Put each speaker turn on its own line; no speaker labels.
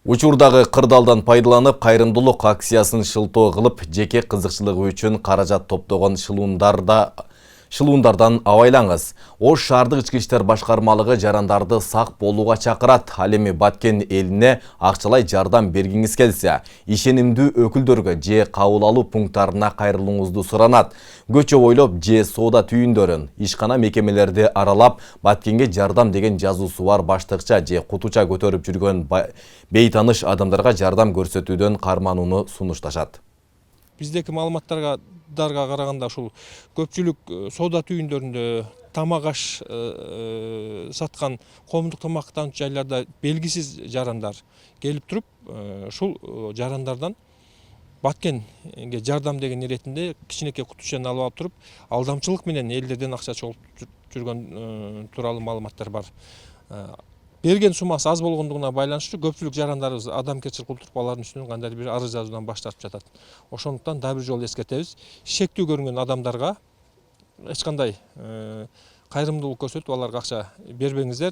Учурдагы кырдаалдан пайдаланып, кайрымдуулук акциясын шылтоо кылып, жеке кызыкчылыгы үчүн каражат топтогон шылуундардан абайлаңыз. Ош шаардык ички иштер башкармалыгы жарандарды сак болууга чакырат. Ал эми Баткен элине акчалай жардам бергиңиз келсе, ишенимдүү өкүлдөргө же кабыл алуу пункттарына кайрылууңузду суранат. Көчө бойлоп же соода түйүндөрүн, ишкана мекемелерди аралап, Баткенге жардам деген жазуусу бар баштыкча же кутуча көтөрүп жүргөн бейтаныш адамдарга жардам көрсөтүүдөн карманууну сунушташат.
Биздеки маалыматтарга караганда ушул көпчүлүк соода түйүндөрүндө тамак аш саткан коомдук тамактануучу жайларда белгисиз жарандар келип туруп, ушул жарандардан Баткенге жардам деген иретинде кичинекей кутучаны алып туруп, алдамчылык менен элдерден акча чогултуп жүргөн тууралуу маалыматтар бар. Берген суммасы аз болгондугуна байланыштуу көпчүлүк жарандарыбыз адамгерчилик кылып алардын үстүнөн кандайдыр бир арыз жазуудан баш тартып жатат. Ошондуктан дагы бир жолу эскертебиз. Шектүү көрүнгөн адамдарга эч кандай кайрымдуулук көрсөтүп аларга акча бербеңиздер.